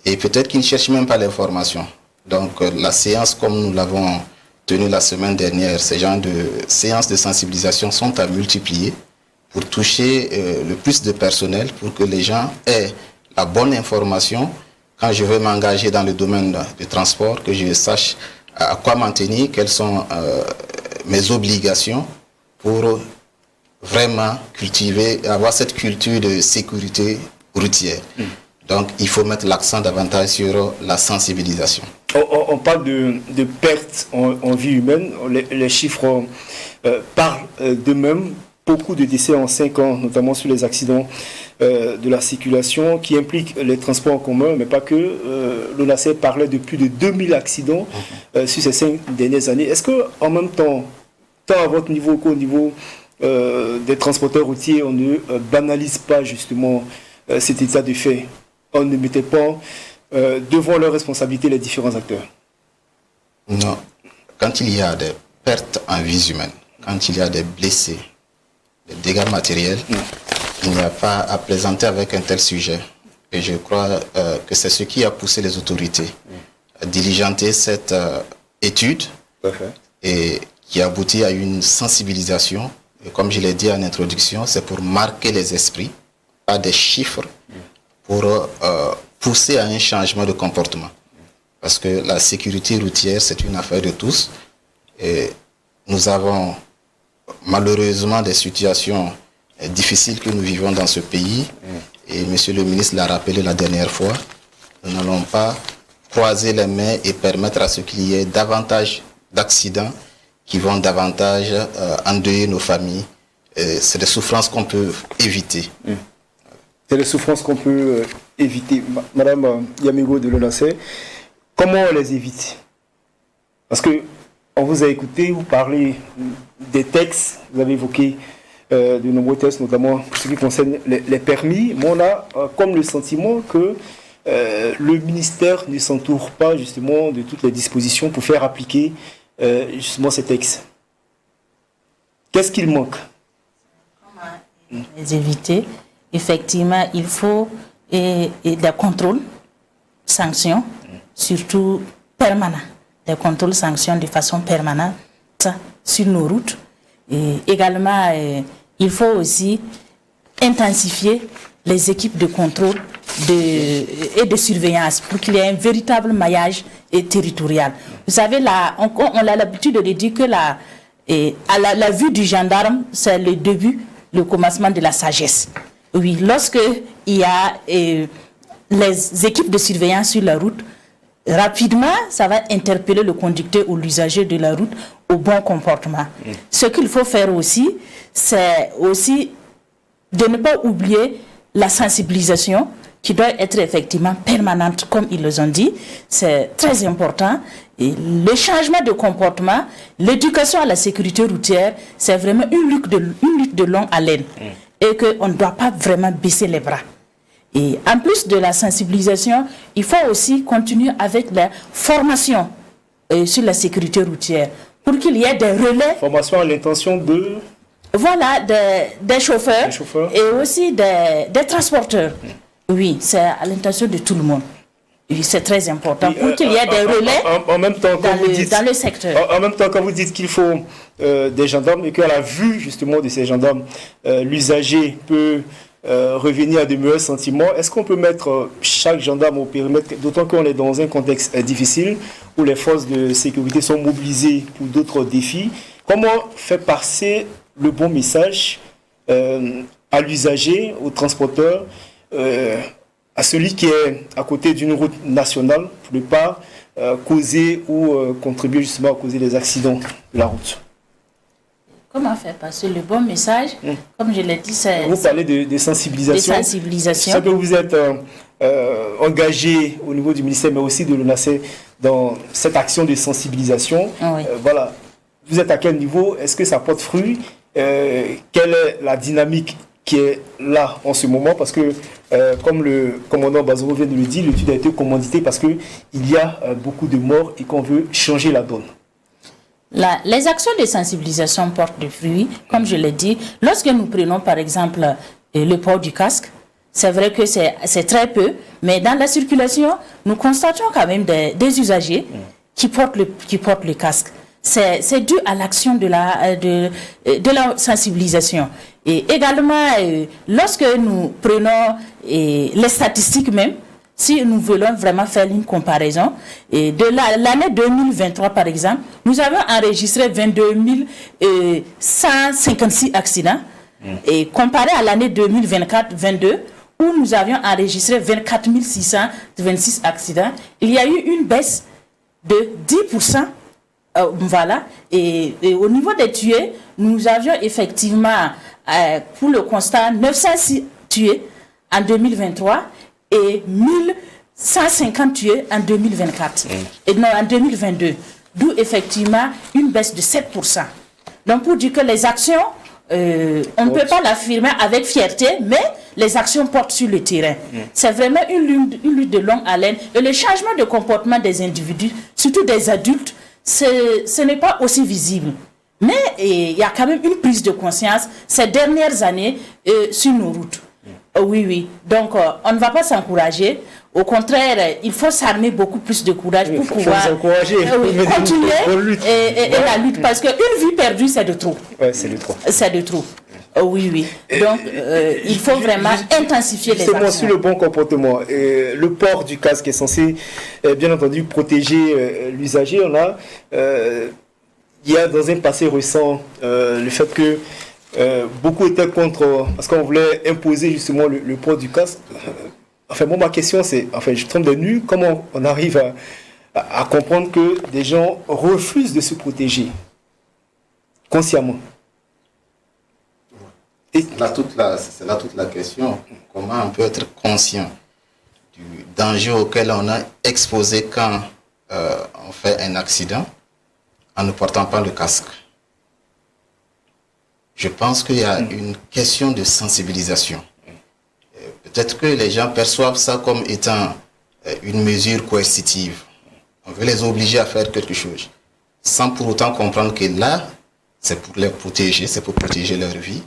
et peut-être qu'ils ne cherchent même pas l'information. Donc la séance, comme nous l'avons tenue la semaine dernière, ces genres de séances de sensibilisation sont à multiplier pour toucher le plus de personnel, pour que les gens aient la bonne information. Quand je veux m'engager dans le domaine du transport, que je sache à quoi m'en tenir, quelles sont mes obligations pour vraiment cultiver, avoir cette culture de sécurité routière. Donc il faut mettre l'accent davantage sur la sensibilisation. On parle de pertes en vie humaine, les chiffres parlent d'eux-mêmes. Beaucoup de décès en 5 ans, notamment sur les accidents de la circulation qui impliquent les transports en commun, mais pas que. L'ONACER parlait de plus de 2000 accidents sur ces 5 dernières années. Est-ce qu'en même temps, tant à votre niveau qu'au niveau des transporteurs routiers, on ne banalise pas justement cet état de fait? On ne mettait pas devant leurs responsabilités les différents acteurs? Non. Quand il y a des pertes en vie humaine, quand il y a des blessés, des dégâts matériels, il n'y a pas à plaisanter avec un tel sujet. Et je crois que c'est ce qui a poussé les autorités à diligenter cette étude et qui aboutit à une sensibilisation. Et comme je l'ai dit en introduction, c'est pour marquer les esprits, pas des chiffres, pour pousser à un changement de comportement. Parce que la sécurité routière, c'est une affaire de tous. Et nous avons malheureusement des situations difficiles que nous vivons dans ce pays. Et monsieur le ministre l'a rappelé la dernière fois, nous n'allons pas croiser les mains et permettre à ce qu'il y ait davantage d'accidents qui vont davantage endeuiller nos familles. C'est des souffrances qu'on peut éviter. C'est des souffrances qu'on peut éviter. Madame Yamigo de l'ONACER, comment on les évite? Parce que on vous a écouté, vous parlez des textes, vous avez évoqué de nombreux textes, notamment pour ce qui concerne les permis. Mais on a comme le sentiment que le ministère ne s'entoure pas justement de toutes les dispositions pour faire appliquer justement ces textes. Qu'est-ce qu'il manque? Comment les éviter? Effectivement, il faut des contrôles, sanctions, surtout permanents. Des contrôles, sanctions de façon permanente sur nos routes. Et également, il faut aussi intensifier les équipes de contrôle et de surveillance pour qu'il y ait un véritable maillage territorial. Vous savez, on a l'habitude de dire que à la vue du gendarme, c'est le début, le commencement de la sagesse. Oui, lorsque il y a les équipes de surveillance sur la route, rapidement, ça va interpeller le conducteur ou l'usager de la route au bon comportement. Ce qu'il faut faire aussi, c'est aussi de ne pas oublier la sensibilisation qui doit être effectivement permanente, comme ils le ont dit. C'est très important. Et le changement de comportement, l'éducation à la sécurité routière, c'est vraiment une lutte de longue haleine. Et qu'on ne doit pas vraiment baisser les bras. Et en plus de la sensibilisation, il faut aussi continuer avec la formation sur la sécurité routière pour qu'il y ait des relais. Formation à l'intention de... Voilà, des chauffeurs et aussi des transporteurs. Oui, c'est à l'intention de tout le monde. Oui, c'est très important pour qu'il y ait des relais en même temps, dans le secteur. En même temps, quand vous dites qu'il faut des gendarmes et qu'à la vue justement de ces gendarmes, l'usager peut revenir à de meilleurs sentiments. Est-ce qu'on peut mettre chaque gendarme au périmètre, d'autant qu'on est dans un contexte difficile où les forces de sécurité sont mobilisées pour d'autres défis? Comment faire passer le bon message à l'usager, au transporteur, à celui qui est à côté d'une route nationale pour ne pas causer ou contribuer justement à causer des accidents de la route? Comment faire passer le bon message? Comme je l'ai dit, c'est... Vous parlez de sensibilisation. De sensibilisation. Je sais que vous êtes engagé au niveau du ministère, mais aussi de l'ONACE dans cette action de sensibilisation. Oui. Voilà. Vous êtes à quel niveau? Est-ce que ça porte fruit? Quelle est la dynamique qui est là en ce moment? Parce que, comme le commandant Bazoro vient de le dire, l'étude a été commanditée parce qu'il y a beaucoup de morts et qu'on veut changer la donne. Les actions de sensibilisation portent des fruits, comme je l'ai dit. Lorsque nous prenons par exemple le port du casque, c'est vrai que c'est très peu, mais dans la circulation, nous constatons quand même des usagers qui portent le casque. C'est dû à l'action de la sensibilisation. Et également, lorsque nous prenons les statistiques même, si nous voulons vraiment faire une comparaison, et de l'année 2023 par exemple, nous avons enregistré 22 156 accidents, et comparé à l'année 2024-22, où nous avions enregistré 24 626 accidents, il y a eu une baisse de 10%. Voilà. Et au niveau des tués, nous avions effectivement, pour le constat, 906 tués en 2023 et 1150 tués en 2024. Et non, en 2022. D'où effectivement une baisse de 7%. Donc pour dire que les actions, on ne peut pas l'affirmer avec fierté, mais les actions portent sur le terrain. C'est vraiment une lutte de longue haleine. Et le changement de comportement des individus, surtout des adultes, ce n'est pas aussi visible. Mais il y a quand même une prise de conscience ces dernières années sur nos routes. Oui. Donc, on ne va pas s'encourager. Au contraire, il faut s'armer beaucoup plus de courage pour pouvoir continuer et la lutte. Parce qu'une vie perdue, c'est de trop. Ouais, c'est de trop. C'est de trop. Oui. Donc, il faut vraiment intensifier les actions. Sur le bon comportement. Le port du casque est censé, bien entendu, protéger l'usager. Il y a dans un passé récent le fait que beaucoup étaient contre, parce qu'on voulait imposer justement le port du casque. Ma question c'est, je tombe de nu, comment on arrive à comprendre que des gens refusent de se protéger consciemment? C'est là toute la question. Comment on peut être conscient du danger auquel on est exposé quand on fait un accident en ne portant pas le casque? Je pense qu'il y a une question de sensibilisation. Peut-être que les gens perçoivent ça comme étant une mesure coercitive. On veut les obliger à faire quelque chose, sans pour autant comprendre que là, c'est pour les protéger, c'est pour protéger leur vie.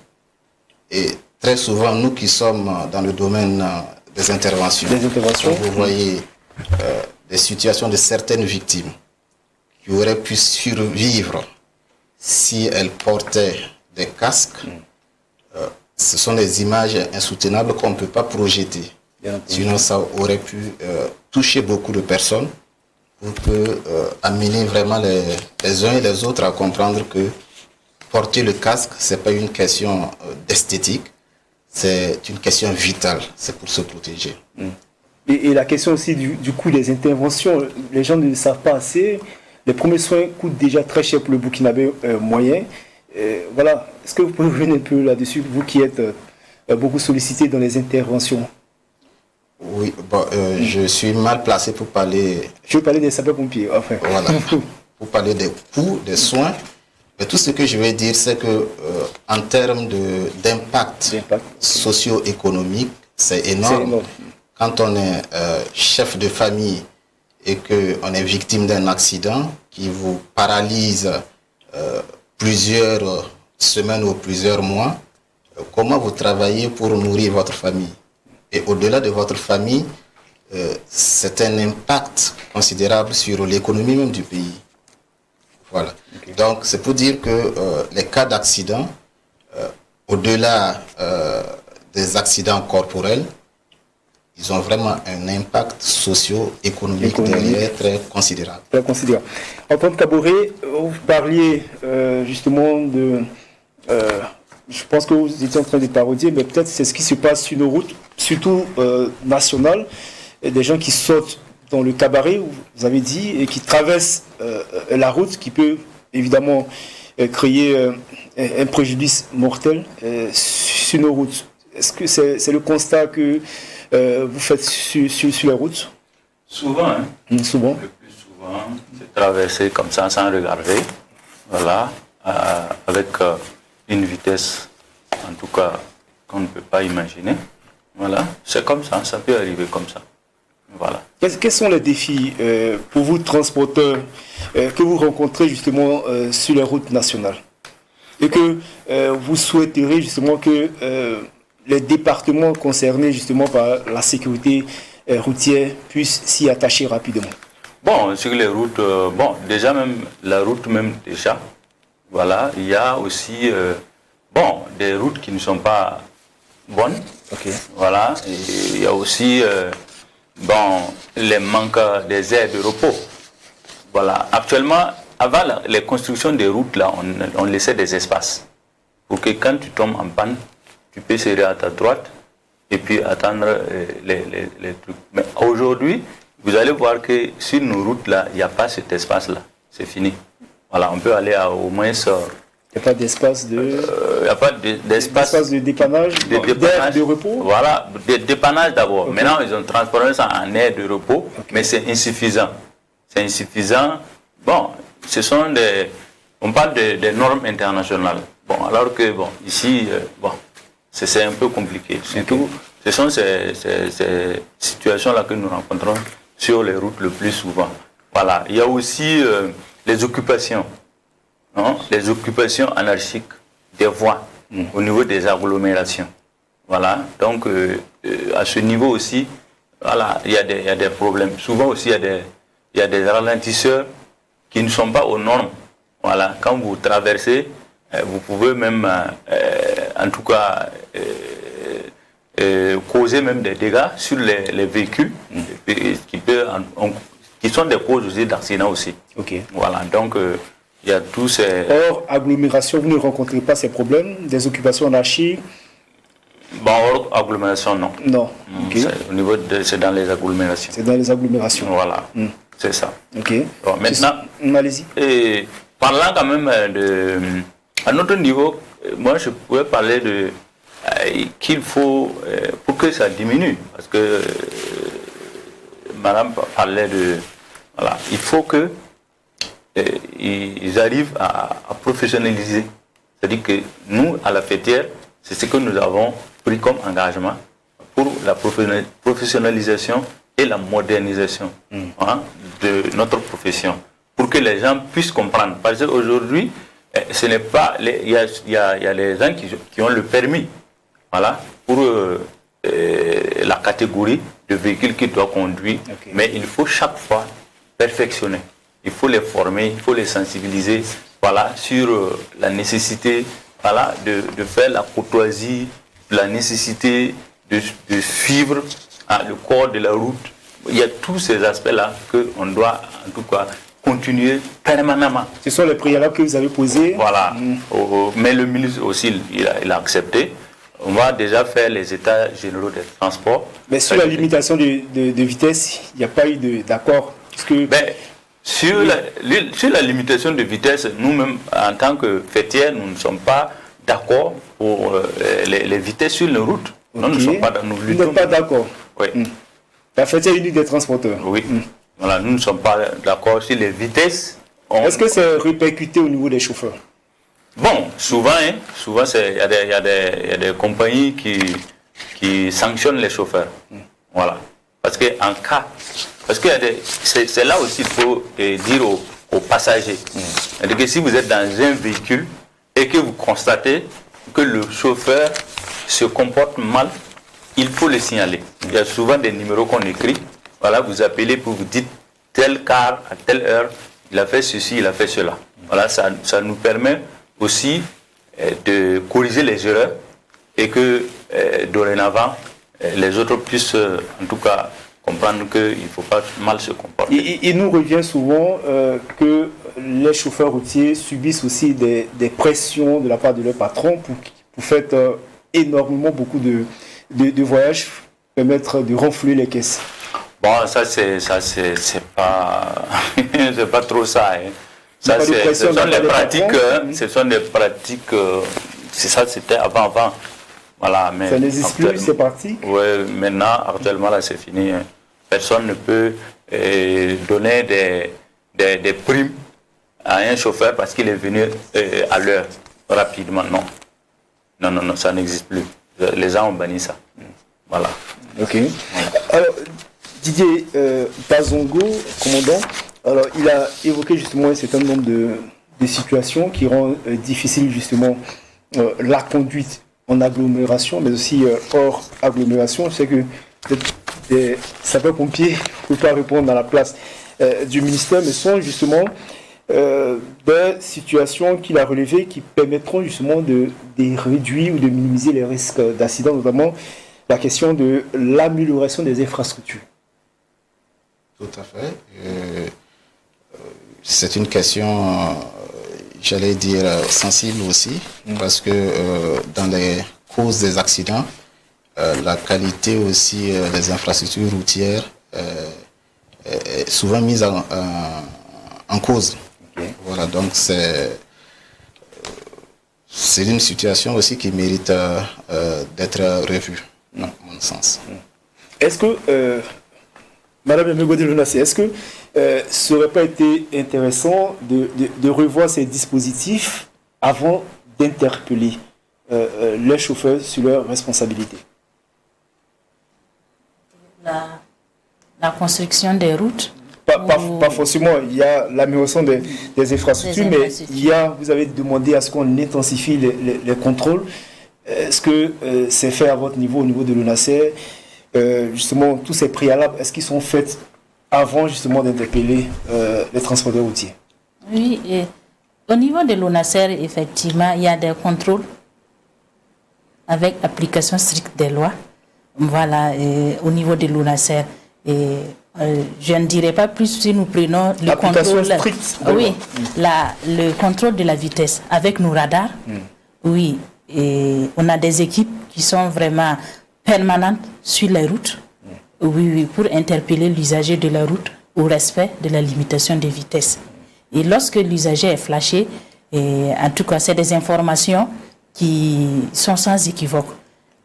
Et très souvent, nous qui sommes dans le domaine des interventions, vous voyez des situations de certaines victimes qui auraient pu survivre si elles portaient des casques. Ce sont des images insoutenables qu'on ne peut pas projeter. Sinon, ça aurait pu toucher beaucoup de personnes pour amener vraiment les uns et les autres à comprendre que porter le casque, ce n'est pas une question d'esthétique, c'est une question vitale, c'est pour se protéger. Et la question aussi du coût des interventions, les gens ne le savent pas assez. Les premiers soins coûtent déjà très cher pour le Burkinabé moyen. Voilà, est-ce que vous pouvez revenir un peu là-dessus, vous qui êtes beaucoup sollicité dans les interventions? Oui, je suis mal placé pour parler... Je veux parler des sapeurs-pompiers, Voilà, pour parler des coûts, des soins. Mais tout ce que je vais dire, c'est que en termes d'impact socio-économique, c'est énorme. Quand on est chef de famille et qu'on est victime d'un accident qui vous paralyse plusieurs semaines ou plusieurs mois, comment vous travaillez pour nourrir votre famille? Et au-delà de votre famille, c'est un impact considérable sur l'économie même du pays. Voilà. Okay. Donc, c'est pour dire que les cas d'accident, au-delà des accidents corporels, ils ont vraiment un impact socio-économique derrière très considérable. Très considérable. Antoine Kaboré, vous parliez justement de... je pense que vous étiez en train de parodier, mais peut-être c'est ce qui se passe sur nos routes, surtout nationales, et des gens qui sautent dans le cabaret, vous avez dit, et qui traversent la route, qui peut évidemment créer un préjudice mortel sur nos routes. Est-ce que c'est le constat que vous faites sur la route? Souvent, hein. Souvent. Le plus souvent, c'est traverser comme ça sans regarder, voilà, avec une vitesse, en tout cas, qu'on ne peut pas imaginer. Voilà, c'est comme ça, ça peut arriver comme ça. Voilà. Quels sont les défis pour vous, transporteurs, que vous rencontrez justement sur les routes nationales? Et que vous souhaiterez justement que les départements concernés justement par la sécurité routière puissent s'y attacher rapidement? Bon, sur les routes, déjà même, la route même déjà, voilà, il y a aussi, des routes qui ne sont pas bonnes. Okay. Voilà, et il y a aussi, les manques des aires de repos. Voilà, actuellement, avant les constructions des routes, là, on laissait des espaces pour que quand tu tombes en panne, tu peux serrer à ta droite et puis attendre les trucs. Mais aujourd'hui, vous allez voir que sur nos routes, là, il n'y a pas cet espace-là. C'est fini. Voilà, on peut aller au moins... Il n'y a pas d'espace de... Il n'y a pas d'espace de dépannage, d'air de repos? Voilà, de dépannage d'abord. Okay. Maintenant, ils ont transformé ça en aire de repos, okay. Mais c'est insuffisant. C'est insuffisant. Bon, ce sont des... On parle des normes internationales. Bon, alors que, ici, c'est un peu compliqué. Surtout, ce sont ces situations-là que nous rencontrons sur les routes le plus souvent. Voilà. Il y a aussi les occupations. Les occupations anarchiques des voies au niveau des agglomérations. Voilà. Donc, à ce niveau aussi, voilà, il y a des problèmes. Souvent aussi, il y a des ralentisseurs qui ne sont pas aux normes. Voilà. Quand vous traversez, vous pouvez même, en tout cas, causer même des dégâts sur les véhicules qui sont des causes aussi d'accidents aussi. Okay. Voilà. Donc, il y a tous ces... Hors agglomération, vous ne rencontrez pas ces problèmes? Des occupations anarchiques? Hors agglomération, non. Non. Okay. C'est dans les agglomérations. C'est dans les agglomérations. Voilà, c'est ça. Ok. Bon, maintenant, allez-y. Parlant quand même à notre niveau, moi je pourrais parler de qu'il faut, pour que ça diminue, parce que madame parlait de... Voilà, il faut que ils arrivent à professionnaliser. C'est-à-dire que nous, à la fêtière, c'est ce que nous avons pris comme engagement pour la professionnalisation et la modernisation de notre profession, pour que les gens puissent comprendre. Parce qu'aujourd'hui, ce n'est pas... Il y a les gens qui ont le permis, voilà, pour la catégorie de véhicules qu'ils doivent conduire. Okay. Mais il faut chaque fois perfectionner. Il faut les former, il faut les sensibiliser, voilà, sur la nécessité, voilà, de faire la courtoisie, la nécessité de suivre le corps de la route. Il y a tous ces aspects-là qu'on doit, en tout cas, continuer permanemment. Ce sont les préalables que vous avez posés. Voilà. Mais le ministre aussi, il a accepté. On va déjà faire les états généraux des transports. Mais sur la limitation de vitesse, il n'y a pas eu d'accord. Sur la limitation de vitesse, nous-mêmes, en tant que fêtières, nous ne sommes pas d'accord pour les vitesses sur les routes. Okay. Nous ne sommes pas, vous n'êtes pas d'accord? Oui. La fêtière unique des transporteurs? Oui. Voilà, nous ne sommes pas d'accord sur les vitesses. Est-ce que c'est répercuté au niveau des chauffeurs? Bon, souvent, il y a des compagnies qui sanctionnent les chauffeurs. Voilà. Parce que c'est là aussi qu'il faut dire aux passagers. C'est-à-dire que si vous êtes dans un véhicule et que vous constatez que le chauffeur se comporte mal, il faut le signaler. Il y a souvent des numéros qu'on écrit. Voilà, vous appelez pour vous dire tel car à telle heure, il a fait ceci, il a fait cela. Voilà, ça nous permet aussi de corriger les erreurs et que dorénavant, les autres puissent en tout cas comprendre qu'il ne faut pas mal se comporter. Il nous revient souvent que les chauffeurs routiers subissent aussi des pressions de la part de leur patron pour faire énormément beaucoup de voyages, permettre de renflouer les caisses. Bon, ça c'est pas c'est pas trop ça. Hein. Ça ce sont des pratiques, ce sont des pratiques. C'est ça, c'était avant. Voilà, mais ça n'existe plus ces pratiques. Oui, maintenant actuellement là c'est fini. Hein. Personne ne peut donner des primes à un chauffeur parce qu'il est venu à l'heure rapidement. Non, ça n'existe plus. Les gens ont banni ça. Voilà. Ok. Alors, Didier Bazongo, commandant, alors, il a évoqué justement un certain nombre de situations qui rendent difficile justement la conduite en agglomération, mais aussi hors agglomération. Je sais que des sapeurs-pompiers ne peuvent pas répondre à la place du ministère, mais sont justement des situations qu'il a relevées qui permettront justement de réduire ou de minimiser les risques d'accidents, notamment la question de l'amélioration des infrastructures. Tout à fait. C'est une question, j'allais dire, sensible aussi, parce que dans les causes des accidents, la qualité aussi des infrastructures routières est souvent mise en cause. Okay. Voilà, donc c'est une situation aussi qui mérite d'être revue, à mon sens. Est-ce que, Madame Megodé-Lonassé, est-ce que ça n'aurait pas été intéressant de revoir ces dispositifs avant d'interpeller les chauffeurs sur leurs responsabilités? La construction des routes. Pas forcément, il y a l'amélioration des infrastructures, mais vous avez demandé à ce qu'on intensifie les contrôles. Est-ce que c'est fait à votre niveau, au niveau de l'ONASER? Justement, tous ces préalables, est-ce qu'ils sont faits avant justement d'interpeller les transporteurs routiers? Oui, et au niveau de l'ONASER, effectivement, il y a des contrôles avec application stricte des lois. Voilà, au niveau de l'ONASER. Je ne dirais pas plus si nous prenons le contrôle. Stricte. Oui, le contrôle de la vitesse avec nos radars. Oui, et on a des équipes qui sont vraiment permanentes sur les routes. Oui, pour interpeller l'usager de la route au respect de la limitation de vitesse. Et lorsque l'usager est flashé, en tout cas, c'est des informations qui sont sans équivoque.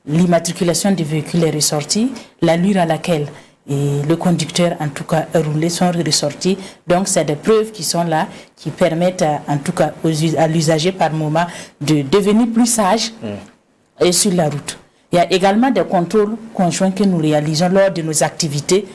L'immatriculation du véhicule est ressortie, l'allure à laquelle le conducteur, en tout cas, roulé sont ressortis. Donc, c'est des preuves qui sont là, qui permettent, en tout cas, à l'usager par moment de devenir plus sage et sur la route. Il y a également des contrôles conjoints que nous réalisons lors de nos activités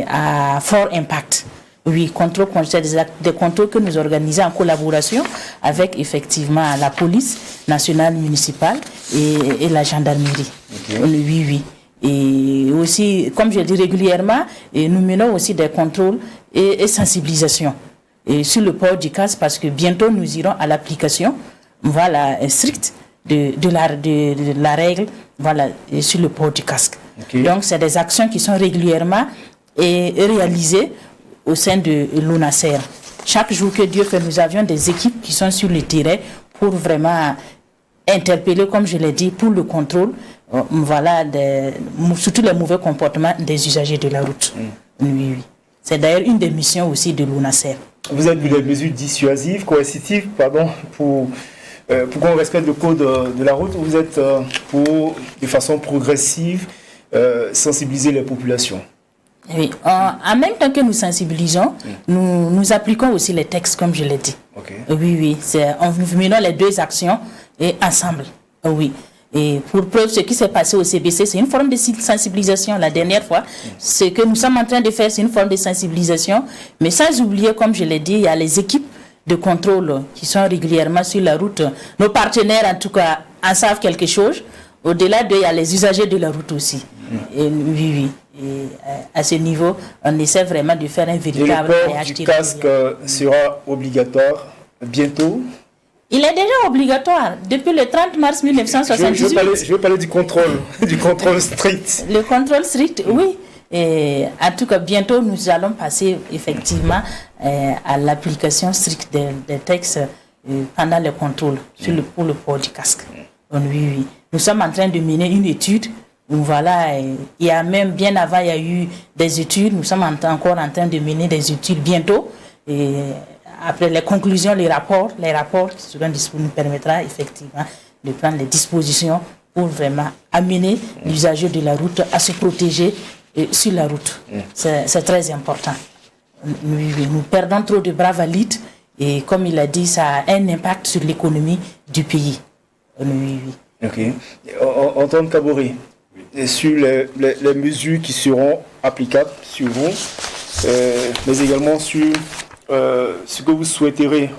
à fort impact. Oui, contrôle conjoint, des contrôles que nous organisons en collaboration avec effectivement la police nationale municipale et la gendarmerie. Okay. Oui. Et aussi, comme je dis régulièrement, nous menons aussi des contrôles et sensibilisation sur le port du casque, parce que bientôt nous irons à l'application stricte de la règle sur le port du casque. Okay. Donc, c'est des actions qui sont régulièrement réalisées au sein de l'ONASER. Chaque jour que Dieu fait, nous avions des équipes qui sont sur le terrain pour vraiment interpeller, comme je l'ai dit, pour le contrôle, surtout les mauvais comportements des usagers de la route. Oui. C'est d'ailleurs une des missions aussi de l'ONASER. Vous avez vu les mesures dissuasives, coercitives, pour qu'on respecte le code de la route, ou vous êtes pour, de façon progressive, sensibiliser les populations? Oui, en même temps que nous sensibilisons, nous appliquons aussi les textes, comme je l'ai dit. Okay. Oui, nous menons les deux actions ensemble. Oui. Et pour preuve, ce qui s'est passé au CBC, c'est une forme de sensibilisation. La dernière fois, ce que nous sommes en train de faire, c'est une forme de sensibilisation. Mais sans oublier, comme je l'ai dit, il y a les équipes de contrôle qui sont régulièrement sur la route. Nos partenaires, en tout cas, en savent quelque chose. Au-delà d'eux, il y a les usagers de la route aussi. Et oui. Et à ce niveau, on essaie vraiment de faire un véritable et le port du casque sera obligatoire bientôt? Il est déjà obligatoire depuis le 30 mars 1978. Je veux parler du contrôle, du contrôle strict. Le contrôle strict, oui. Et en tout cas, bientôt, nous allons passer effectivement à l'application stricte des textes pendant le contrôle pour le port du casque. Donc, oui. Nous sommes en train de mener une étude. Voilà, il y a même, bien avant, il y a eu des études. Nous sommes encore en train de mener des études bientôt. Et après les conclusions, les rapports qui seront disponibles nous permettra effectivement de prendre les dispositions pour vraiment amener l'usager de la route à se protéger sur la route. C'est très important. Nous perdons trop de bras valides et comme il a dit, ça a un impact sur l'économie du pays. Ok. Antoine Kaboré, sur les mesures qui seront applicables sur vous, mais également sur ce que vous souhaiterez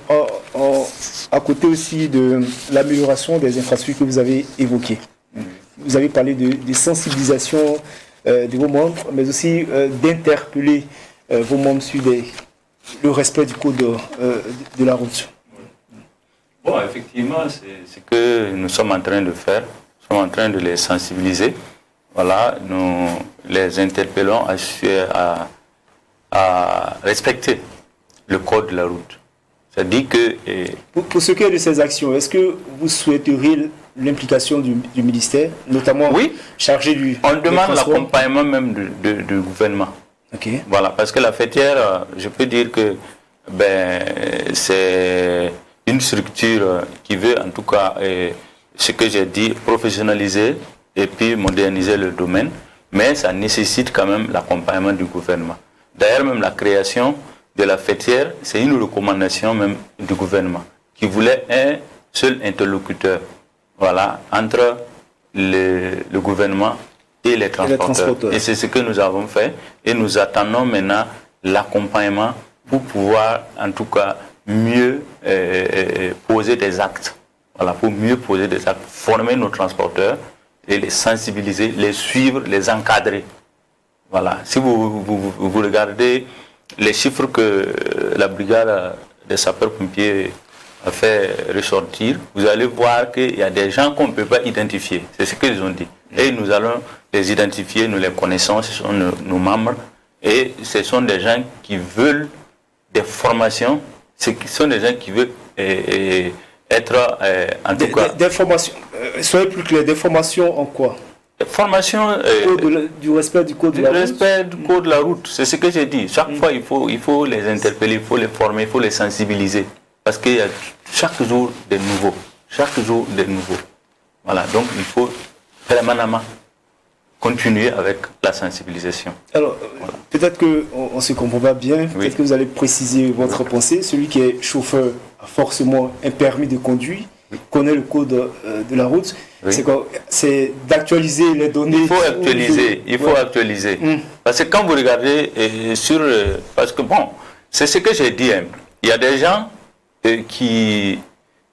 à côté aussi de l'amélioration des infrastructures que vous avez évoquées. Vous avez parlé de sensibilisation de vos membres, mais aussi d'interpeller vos membres sur le respect du code de la route. Bon, effectivement, c'est ce que nous sommes en train de faire. Nous sommes en train de les sensibiliser. Voilà, nous les interpellons à respecter le code de la route. C'est-à-dire que... Pour ce qui est de ces actions, est-ce que vous souhaiteriez l'implication du ministère, notamment chargé du... On demande l'accompagnement même du gouvernement. Okay. Voilà, parce que la fêtière, je peux dire que c'est une structure qui veut, en tout cas, ce que j'ai dit, professionnaliser et puis moderniser le domaine, mais ça nécessite quand même l'accompagnement du gouvernement. D'ailleurs, même la création de la fêtière, c'est une recommandation même du gouvernement qui voulait un seul interlocuteur, voilà, entre le gouvernement et les transporteurs. Et c'est ce que nous avons fait et nous attendons maintenant l'accompagnement pour pouvoir en tout cas mieux poser des actes. Voilà, pour mieux poser des actes, former nos transporteurs et les sensibiliser, les suivre, les encadrer. Voilà, si vous regardez les chiffres que la brigade des sapeurs-pompiers a fait ressortir, vous allez voir qu'il y a des gens qu'on ne peut pas identifier. C'est ce qu'ils ont dit. Et nous allons les identifier, nous les connaissons, ce sont nos membres. Et ce sont des gens qui veulent des formations, ce sont des gens qui veulent être, en tout cas... Des formations, soyez plus clair, des formations en quoi? Formation du respect du code de la route. Respect du code de la route, c'est ce que j'ai dit. Chaque fois, il faut les interpeller, il faut les former, il faut les sensibiliser. Parce qu'il y a chaque jour des nouveaux. Chaque jour des nouveaux. Voilà, donc il faut permanemment continuer avec la sensibilisation. Alors, peut-être qu'on ne se comprend pas bien, peut-être que vous allez préciser votre pensée. Celui qui est chauffeur a forcément un permis de conduire, connaît le code de la route. C'est d'actualiser les données. Il faut actualiser. Parce que quand vous regardez parce que bon, c'est ce que j'ai dit. Il y a des gens qui...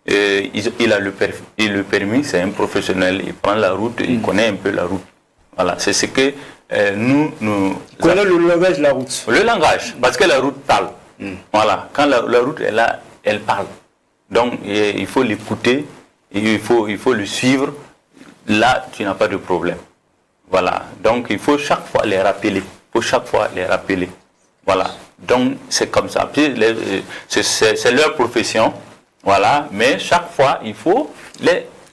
il a le permis, c'est un professionnel, il prend la route, il connaît un peu la route. Voilà, c'est ce que nous... Il connaît le langage de la route. Le langage, parce que la route parle. Voilà, quand la route est là, elle parle. Donc, il faut l'écouter, il faut le suivre. Là, tu n'as pas de problème. Voilà. Donc, il faut chaque fois les rappeler. Voilà. Donc, c'est comme ça. C'est leur profession. Voilà. Mais chaque fois, il faut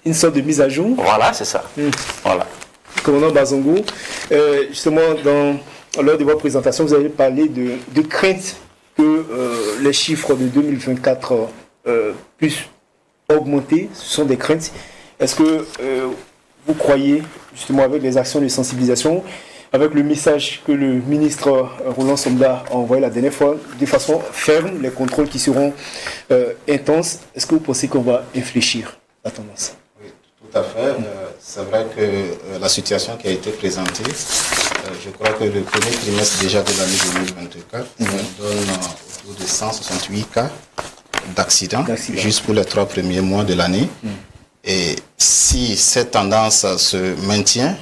une sorte de mise à jour. Voilà, c'est ça. Voilà. Commandant Bazongo, justement, lors de votre présentation, vous avez parlé de crainte que les chiffres de 2024 puissent augmenter. Ce sont des craintes. Est-ce que vous croyez, justement, avec les actions de sensibilisation, avec le message que le ministre Roland Somda a envoyé la dernière fois, de façon ferme, les contrôles qui seront intenses, est-ce que vous pensez qu'on va infléchir la tendance? Oui, tout à fait. C'est vrai que la situation qui a été présentée, je crois que le premier trimestre déjà de l'année 2024, on donne autour de 168 cas d'accidents, juste pour les 3 premiers mois de l'année. Et si cette tendance se maintient,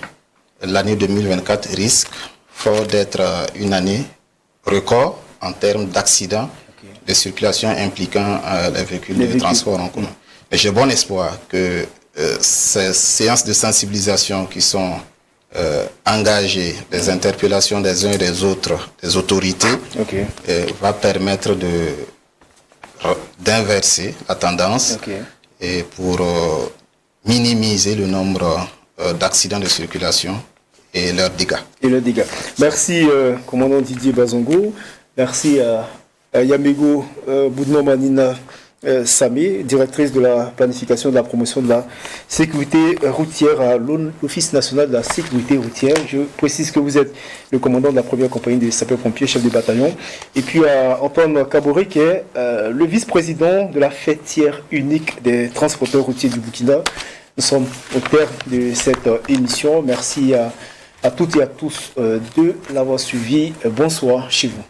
l'année 2024 risque fort d'être une année record en termes d'accidents de circulation impliquant les véhicules de transport en commun. J'ai bon espoir que ces séances de sensibilisation qui sont engagées, les interpellations des uns et des autres, des autorités, va permettre d'inverser la tendance et pour minimiser le nombre d'accidents de circulation et leurs dégâts. Merci, commandant Didier Bazongo. Merci à Yamego Boudno-Manina Samé, directrice de la planification de la promotion de la sécurité routière à l'Office national de la sécurité routière. Je précise que vous êtes le commandant de la première compagnie des sapeurs-pompiers, chef de bataillon. Et puis à Antoine Kaboré, qui est le vice-président de la fêtière unique des transporteurs routiers du Burkina. Nous sommes au terme de cette émission. Merci à toutes et à tous de l'avoir suivi. Bonsoir chez vous.